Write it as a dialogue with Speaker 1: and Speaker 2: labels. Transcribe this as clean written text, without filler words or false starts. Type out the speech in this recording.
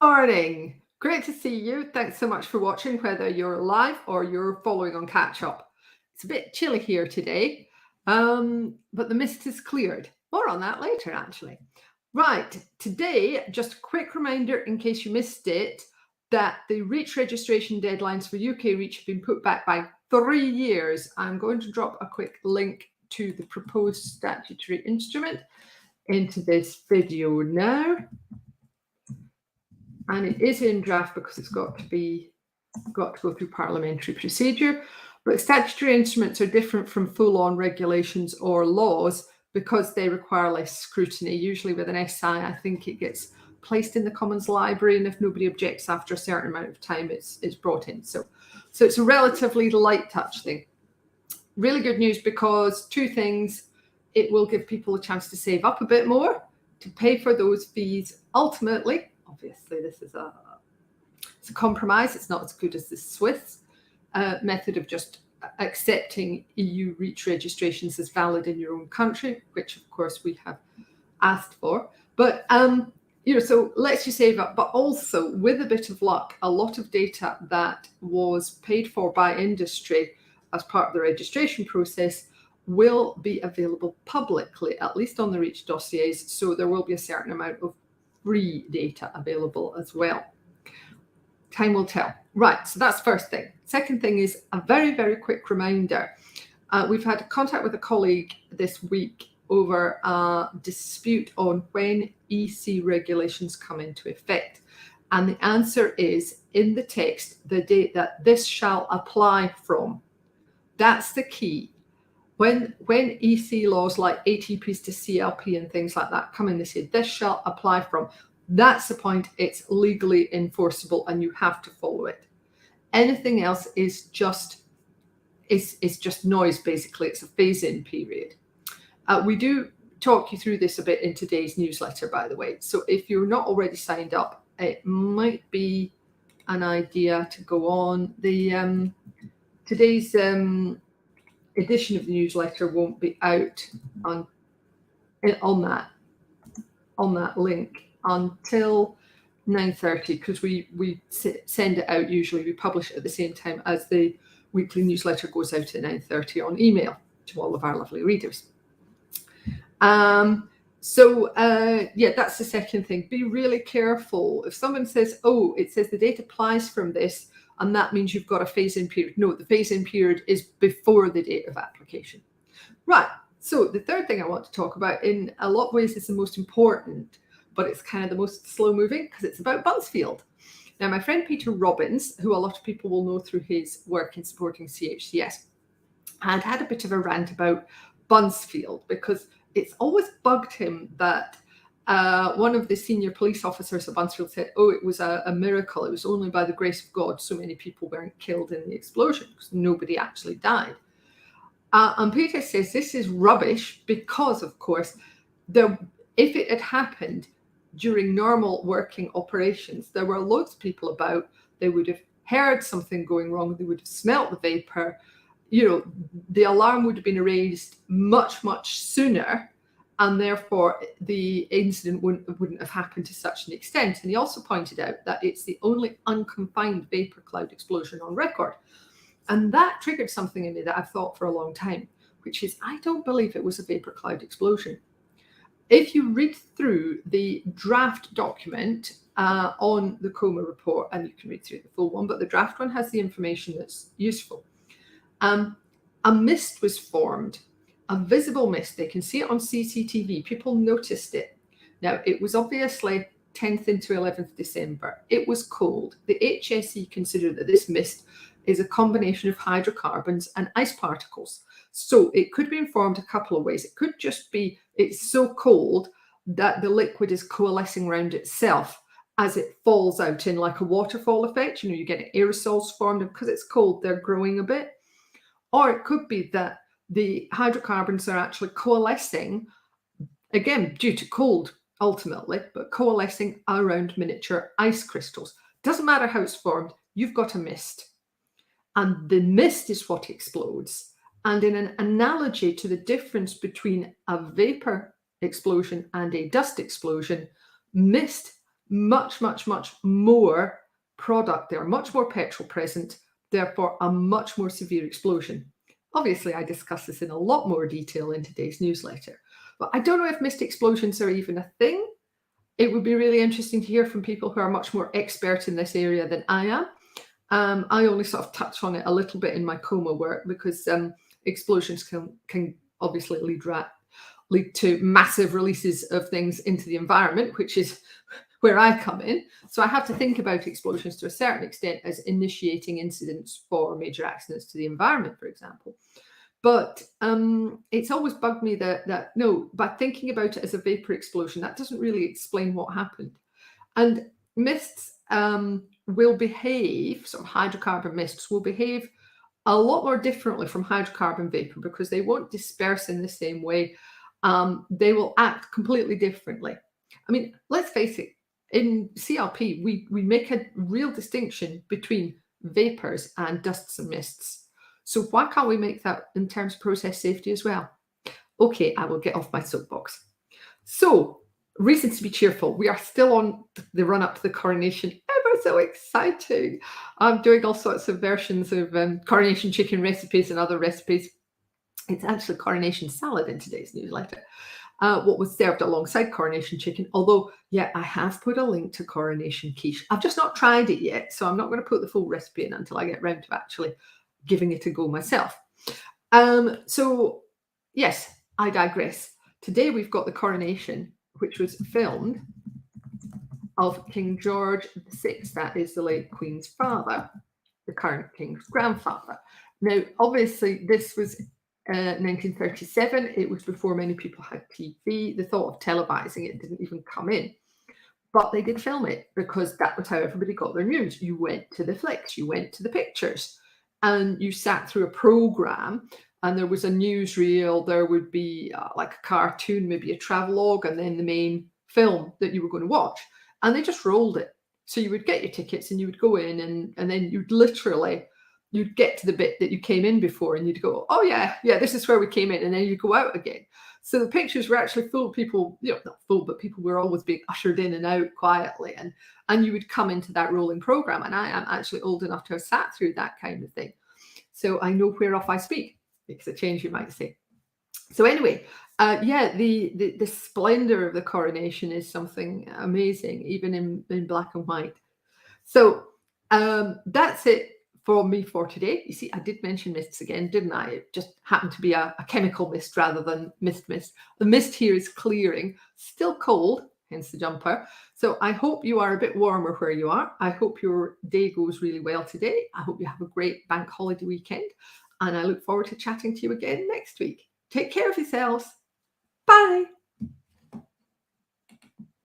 Speaker 1: Morning. Great to see you. Thanks so much for watching, whether you're live or you're following on catch up. It's a bit chilly here today, but the mist has cleared. More on that later, actually. Right, today, just a quick reminder in case you missed it, that the REACH registration deadlines for UK REACH have been put back by 3 years. I'm going to drop a quick link to the proposed statutory instrument into this video now. And it is in draft because it's got to go through parliamentary procedure. But statutory instruments are different from full-on regulations or laws because they require less scrutiny. Usually with an SI, I think it gets placed in the Commons Library, and if nobody objects after a certain amount of time, it's brought in. So it's a relatively light touch thing. Really good news because two things: it will give people a chance to save up a bit more to pay for those fees ultimately. Obviously, this is it's a compromise. It's not as good as the Swiss method of just accepting EU REACH registrations as valid in your own country, which of course we have asked for. But so lets you save up, but also with a bit of luck, a lot of data that was paid for by industry as part of the registration process will be available publicly, at least on the REACH dossiers. So there will be a certain amount of free data available as well. Time will tell. Right, so that's first thing. Second thing is a very, very quick reminder. We've had contact with a colleague this week over a dispute on when EC regulations come into effect. And the answer is in the text, the date that this shall apply from. That's the key. When EC laws like ATPs to CLP and things like that come in, they say this shall apply from. That's the point. It's legally enforceable and you have to follow it. Anything else is just noise, basically. It's a phase-in period. We do talk you through this a bit in today's newsletter, by the way. So if you're not already signed up, it might be an idea to go on. The today's edition of the newsletter won't be out on that link until 9:30 because we send it out. Usually we publish it at the same time as the weekly newsletter goes out at 9:30 on email to all of our lovely readers. That's the second thing. Be really careful. If someone says, oh, it says the date applies from this, and that means you've got a phase-in period. No, the phase-in period is before the date of application. Right, so the third thing I want to talk about, in a lot of ways, is the most important, but it's kind of the most slow-moving because it's about Buncefield. Now, my friend Peter Robbins, who a lot of people will know through his work in supporting CHCS, had a bit of a rant about Buncefield because it's always bugged him that one of the senior police officers at Buncefield said, oh, it was a miracle. It was only by the grace of God so many people weren't killed in the explosion because nobody actually died. And Peter says this is rubbish because, of course, if it had happened during normal working operations, there were loads of people about. They would have heard something going wrong. They would have smelt the vapor. The alarm would have been raised much, much sooner. And therefore, the incident wouldn't have happened to such an extent. And he also pointed out that it's the only unconfined vapor cloud explosion on record. And that triggered something in me that I've thought for a long time, which is I don't believe it was a vapor cloud explosion. If you read through the draft document on the COMA report, and you can read through the full one, but the draft one has the information that's useful. A mist was formed. A visible mist. They can see it on CCTV. People noticed it. Now, it was obviously 10th into 11th December. It was cold. The HSE considered that this mist is a combination of hydrocarbons and ice particles. So it could be informed a couple of ways. It could just be it's so cold that the liquid is coalescing around itself as it falls out in like a waterfall effect. You get aerosols formed, and because it's cold, they're growing a bit. Or it could be that the hydrocarbons are actually coalescing, again, due to cold ultimately, but coalescing around miniature ice crystals. Doesn't matter how it's formed, you've got a mist. And the mist is what explodes. And in an analogy to the difference between a vapor explosion and a dust explosion, mist much, much, much more product there, much more petrol present, therefore a much more severe explosion. Obviously, I discuss this in a lot more detail in today's newsletter, but I don't know if mist explosions are even a thing. It would be really interesting to hear from people who are much more expert in this area than I am. I only sort of touch on it a little bit in my coma work because explosions can obviously lead to massive releases of things into the environment, which is where I come in. So I have to think about explosions to a certain extent as initiating incidents for major accidents to the environment, for example. But it's always bugged me that no, by thinking about it as a vapor explosion, that doesn't really explain what happened. And mists will behave, sort of hydrocarbon mists will behave a lot more differently from hydrocarbon vapor because they won't disperse in the same way. They will act completely differently. I mean, let's face it, in CLP, we make a real distinction between vapors and dusts and mists. So why can't we make that in terms of process safety as well? Okay, I will get off my soapbox. So, reasons to be cheerful. We are still on the run up to the coronation. Ever so exciting. I'm doing all sorts of versions of coronation chicken recipes and other recipes. It's actually coronation salad in today's newsletter. What was served alongside coronation chicken. Although, yeah, I have put a link to coronation quiche. I've just not tried it yet, so I'm not going to put the full recipe in until I get round to actually giving it a go myself. So, yes, I digress. Today we've got the coronation, which was filmed of King George VI. That is the late Queen's father, the current King's grandfather. Now, obviously, this was 1937. It was before many people had TV. The thought of televising it didn't even come in. But they did film it because that was how everybody got their news. You went to the flicks, you went to the pictures, and you sat through a program. And there was a newsreel, there would be like a cartoon, maybe a travelogue, and then the main film that you were going to watch. And they just rolled it. So you would get your tickets and you would go in and then you'd get to the bit that you came in before and you'd go, oh yeah, this is where we came in. And then you go out again. So the pictures were actually full of people, not full, but people were always being ushered in and out quietly. And you would come into that rolling program. And I am actually old enough to have sat through that kind of thing. So I know whereof I speak. Makes a change, you might say. So anyway, the splendor of the coronation is something amazing, even in black and white. So that's it for me for today. You see, I did mention mists again, didn't I? It just happened to be a chemical mist rather than mist. The mist here is clearing, still cold, hence the jumper. So I hope you are a bit warmer where you are. I hope your day goes really well today. I hope you have a great bank holiday weekend. And I look forward to chatting to you again next week. Take care of yourselves. Bye.